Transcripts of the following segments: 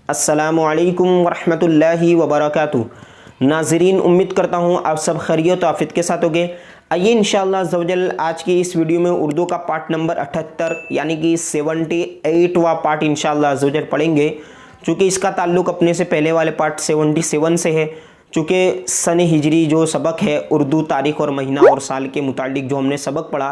अस्सलामु अलैकुम वरहमतुल्लाहि वबरकातुहू। नाज़रीन, उम्मीद करता हूँ आप सब खैरियत और आफियत के साथ होंगे। आइए इंशाअल्लाह अज़्ज़वजल आज की इस वीडियो में उर्दू का पार्ट नंबर 78 यानी कि 78वां पार्ट इंशाअल्लाह अज़्ज़वजल पढ़ेंगे। चूँकि इसका ताल्लुक़ अपने से पहले वाले पार्ट 77 से है। चूँकि सन हिजरी जो सबक है उर्दू तारीख़ और महीना और साल के मुतालिक जो हमने सबक पढ़ा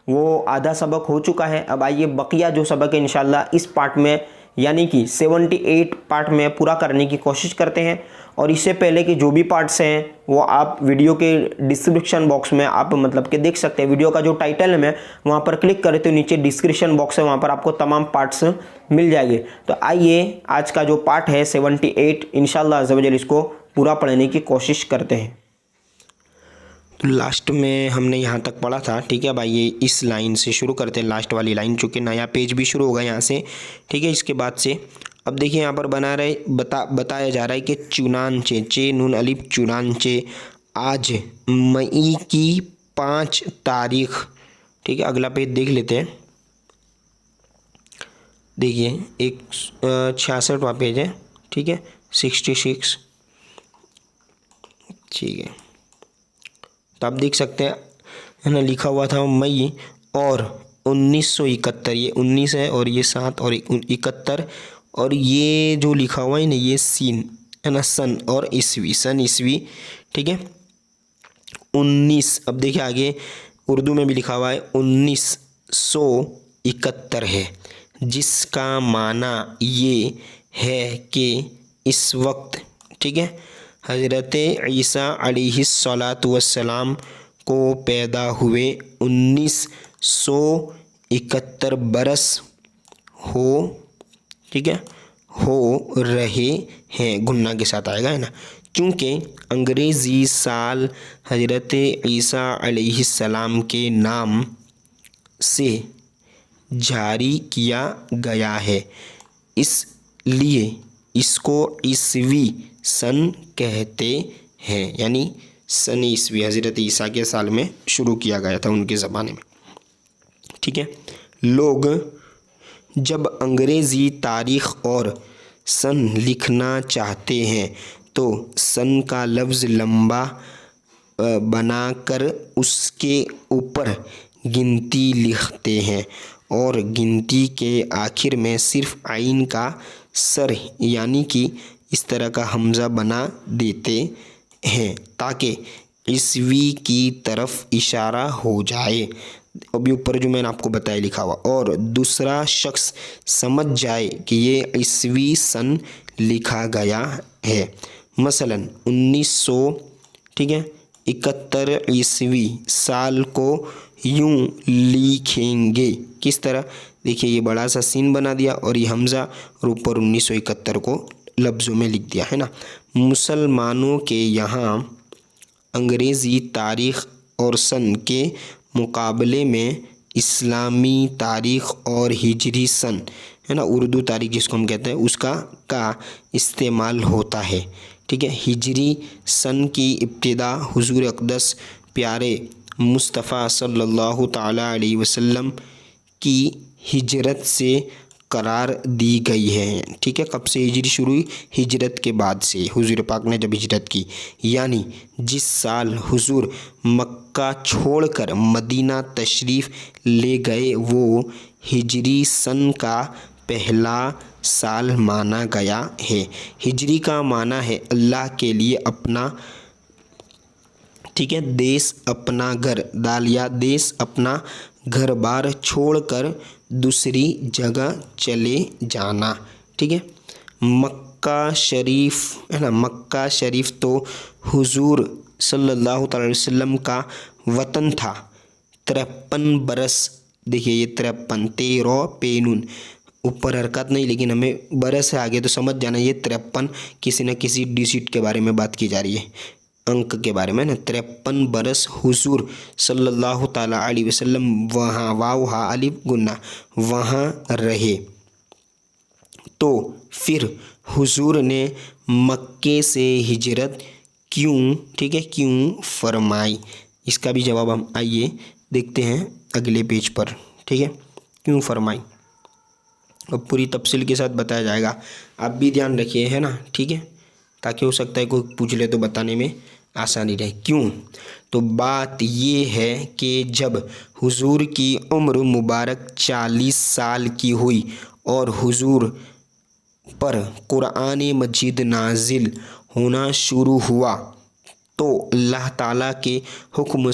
वो आधा सबक हो चुका है। अब आइए बकिया जो सबक है इंशाअल्लाह इस पार्ट में यानी कि 78 पार्ट में पूरा करने की कोशिश करते हैं। और इससे पहले कि जो भी पार्ट्स हैं वो आप वीडियो के डिस्क्रिप्शन बॉक्स में आप मतलब कि देख सकते हैं। वीडियो का जो टाइटल है मैं वहाँ पर क्लिक करें तो नीचे डिस्क्रिप्शन बॉक्स है, वहाँ पर आपको तमाम पार्ट्स मिल जाएंगे। तो आइए आज का जो पार्ट है 78 इंशाअल्लाह अज़्ज़ व जल इसको पूरा पढ़ने की कोशिश करते हैं। तो लास्ट में हमने यहाँ तक पढ़ा था, ठीक है भाई। ये इस लाइन से शुरू करते हैं, लास्ट वाली लाइन, चूँकि नया पेज भी शुरू होगा यहाँ से, ठीक है। इसके बाद से अब देखिए यहाँ पर बताया जा रहा है कि चुनांचे, चे नून अलिफ चुनांचे, आज मई की 5 तारीख, ठीक है। अगला पेज देख लेते हैं। देखिए एक 66वां पेज है, ठीक है, 66, ठीक है। तो आप देख सकते हैं है ना, लिखा हुआ था मई और 1971, ये 19 है और ये 7 और 71, और ये जो लिखा हुआ है ना ये सीन है ना, सन और ईस्वी, सन ईस्वी, ठीक है, 19। अब देखिए आगे उर्दू में भी लिखा हुआ है 1971 है, जिसका माना ये है कि इस वक्त, ठीक है, हज़रत ईसा अलैहिस्सलातु वस्सलाम को पैदा हुए 1971 बरस हो, ठीक है, हो रहे हैं। गुन्ना के साथ आएगा, है ना, चूँकि अंग्रेज़ी साल हज़रत ईसा अलैहिस्सलाम के नाम से जारी किया गया है, इसलिए इसको ईस्वी सन कहते हैं। यानी सन ईस्वी हज़रत ईसा के साल में शुरू किया गया था उनके ज़माने में, ठीक है। लोग जब अंग्रेज़ी तारीख़ और सन लिखना चाहते हैं तो सन का लफ्ज़ लंबा बनाकर उसके ऊपर गिनती लिखते हैं और गिनती के आखिर में सिर्फ आइन का सर यानी कि इस तरह का हमज़ा बना देते हैं ताकि ईस्वी की तरफ इशारा हो जाए। अभी ऊपर जो मैंने आपको बताया लिखा हुआ, और दूसरा शख्स समझ जाए कि ये ईस्वी सन लिखा गया है। मसलन 1900, ठीक है, 71 ईस्वी साल को यूं लिखेंगे, किस तरह, देखिए ये बड़ा सा सीन बना दिया और ये हमज़ा और ऊपर 1971 को लफ्ज़ों में लिख दिया, है ना। मुसलमानों के यहाँ अंग्रेज़ी तारीख़ और सन के मुकाबले में इस्लामी तारीख़ और हिजरी सन, है ना, उर्दू तारीख़ जिसको हम कहते हैं, उसका का इस्तेमाल होता है, ठीक है। हिजरी सन की इब्तिदा हुज़ूर अक़दस प्यारे मुस्तफ़ा सल्लल्लाहु ताला अलैहि वसल्लम की हिजरत से करार दी गई है, ठीक है। कब से हिजरी शुरू हुई? हिजरत के बाद से, हुज़ूर पाक ने जब हिजरत की, यानी जिस साल हुज़ूर मक्का छोड़कर मदीना तशरीफ़ ले गए वो हिजरी सन का पहला साल माना गया है। हिजरी का माना है अल्लाह के लिए अपना, ठीक है, देश अपना घर, दालिया देश अपना घर बार छोड़कर दूसरी जगह चले जाना, ठीक है। मक्का शरीफ, है ना, मक्का शरीफ तो हुज़ूर सल्लल्लाहु अलैहि वसल्लम का वतन था। 53 बरस, देखिए ये 53, 13 पेनून, ऊपर हरकत नहीं, लेकिन हमें बरस से आगे तो समझ जाना ये 53 किसी न किसी डिजिट के बारे में बात की जा रही है, अंक के बारे में ना। 53 बरस हुज़ूर सल्लल्लाहु ताला अलैहि वसल्लम वहाँ, वाव हा अलिफ गुन्ना, वहाँ रहे। तो फिर हुज़ूर ने मक्के से हिजरत क्यों, ठीक है, क्यों फरमाई? इसका भी जवाब हम आइए देखते हैं अगले पेज पर, ठीक है, क्यों फरमाई। अब पूरी तफसील के साथ बताया जाएगा। आप भी ध्यान रखिए, है ना, ठीक है, ताकि हो सकता है कोई पूछ ले तो बताने में आसानी रहे। क्यों? तो बात ये है कि जब हुजूर की उम्र मुबारक 40 साल की हुई और हुजूर पर कुरान मजीद नाजिल होना शुरू हुआ तो अल्लाह ताला के हुक्म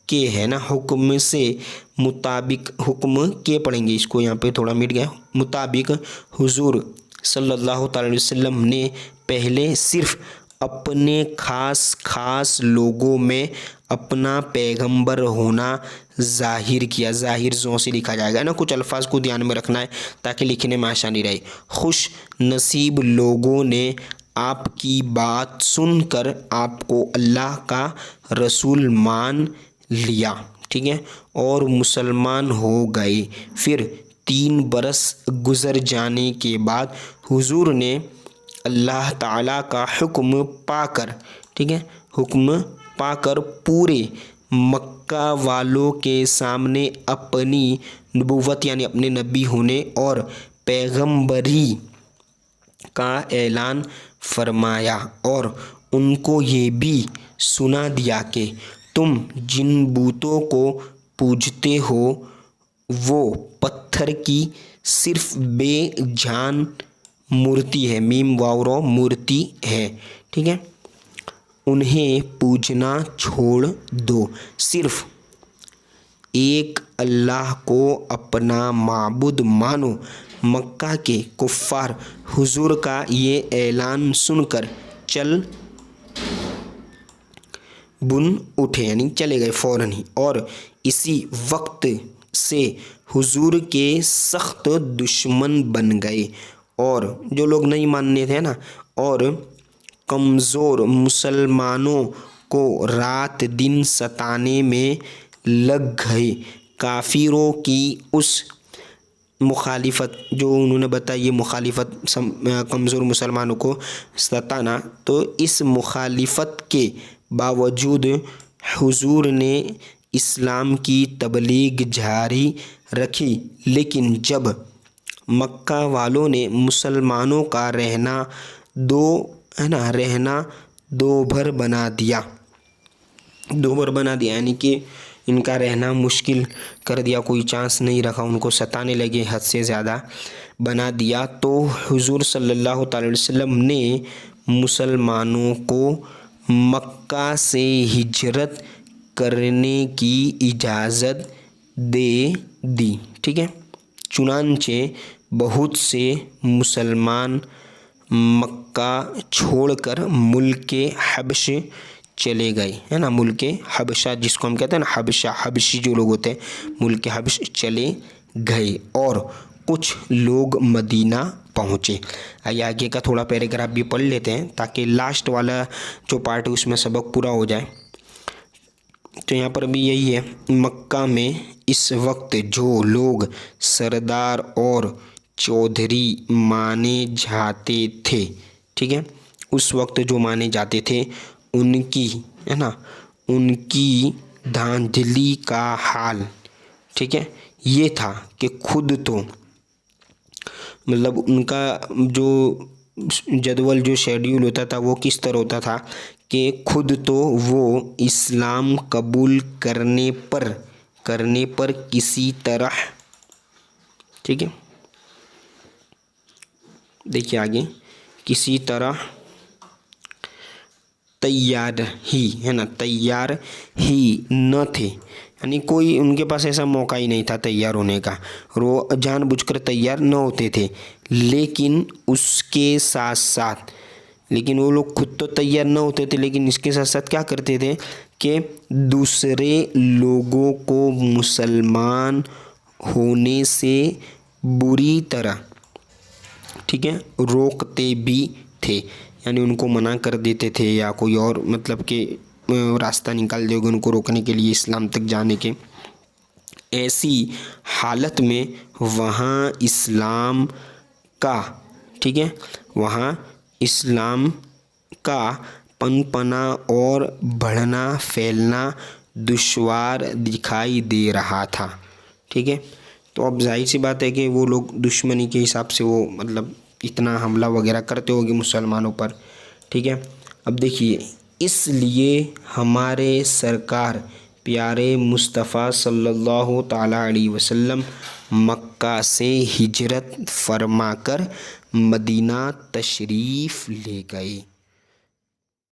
के है ना, हुक्म से मुताबिक, हुक्म के पढ़ेंगे इसको, यहाँ पे थोड़ा मिट गया, मुताबिक हुजूर सल्लल्लाहु अलैहि वसल्लम ने पहले सिर्फ अपने खास लोगों में अपना पैगंबर होना जाहिर किया। जाहिर जों से लिखा जाएगा ना, कुछ अल्फाज को ध्यान में रखना है ताकि लिखने में आसानी रहे। खुश नसीब लोगों ने आपकी बात सुनकर आपको अल्लाह का रसूल मान लिया, ठीक है, और मुसलमान हो गए। फिर 3 बरस गुजर जाने के बाद हुजूर ने अल्लाह ताला का हुक्म पाकर, ठीक है, हुक्म पाकर पूरे मक्का वालों के सामने अपनी नबूवत यानी अपने नबी होने और पैगंबरी का ऐलान फरमाया और उनको ये भी सुना दिया कि तुम जिन बूतों को पूजते हो वो पत्थर की सिर्फ बेजान मूर्ति है, मीम वाव रो मूर्ति है, ठीक है, उन्हें पूजना छोड़ दो, सिर्फ एक अल्लाह को अपना माबूद मानो। मक्का के कुफ्फार हुजूर का ये ऐलान सुनकर चल बुन उठे यानी चले गए फ़ौरन ही, और इसी वक्त से हुजूर के सख्त दुश्मन बन गए और जो लोग नहीं मानने थे ना, और कमज़ोर मुसलमानों को रात दिन सताने में लग गए। काफिरों की उस मुखालिफत जो उन्होंने बताई, ये मुखालिफत कमज़ोर मुसलमानों को सताना, तो इस मुखालिफत के बावजूद हुजूर ने इस्लाम की तबलीग जारी रखी। लेकिन जब मक्का वालों ने मुसलमानों का रहना दो भर बना दिया, यानी कि इनका रहना मुश्किल कर दिया, कोई चांस नहीं रखा, उनको सताने लगे, हद से ज़्यादा बना दिया, तो हुजूर सल्लल्लाहु अलैहि वसल्लम ने मुसलमानों को मक्का से हिजरत करने की इजाज़त दे दी, ठीक है। चुनांचे बहुत से मुसलमान मक्का छोड़कर मुल्क हबश चले गए, है ना, मुल्क हबशा जिसको हम कहते हैं ना, हबशी जो लोग होते हैं, मुल्क हबश चले गए और कुछ लोग मदीना पहुँचे। आइए आगे का थोड़ा पैराग्राफ भी पढ़ लेते हैं ताकि लास्ट वाला जो पार्ट है उसमें सबक पूरा हो जाए। तो यहाँ पर भी यही है, मक्का में इस वक्त जो लोग सरदार और चौधरी माने जाते थे, ठीक है, उस वक्त जो माने जाते थे उनकी, है ना, उनकी धांधली का हाल, ठीक है, ये था कि खुद तो मतलब उनका जो जदवल जो शेड्यूल होता था वो किस तरह होता था कि खुद तो वो इस्लाम कबूल करने पर किसी तरह, ठीक है, देखिए आगे, किसी तरह तैयार ही न थे, यानी कोई उनके पास ऐसा मौका ही नहीं था तैयार होने का, और वो जानबूझकर तैयार न होते थे। लेकिन उसके साथ साथ, लेकिन वो लोग खुद तो तैयार न होते थे, लेकिन इसके साथ साथ क्या करते थे कि दूसरे लोगों को मुसलमान होने से बुरी तरह, ठीक है, रोकते भी थे, यानी उनको मना कर देते थे या कोई और मतलब कि रास्ता निकाल देगा उनको रोकने के लिए इस्लाम तक जाने के। ऐसी हालत में वहाँ इस्लाम का, ठीक है, वहाँ इस्लाम का पनपना और बढ़ना फैलना दुश्वार दिखाई दे रहा था, ठीक है। तो अब जाहिर सी बात है कि वो लोग दुश्मनी के हिसाब से वो मतलब इतना हमला वगैरह करते होंगे मुसलमानों पर, ठीक है। अब देखिए, इसलिए हमारे सरकार प्यारे मुस्तफ़ा सल्लल्लाहु ताला अलैहि वसल्लम मक्का से हिजरत फरमाकर मदीना तशरीफ़ ले गए।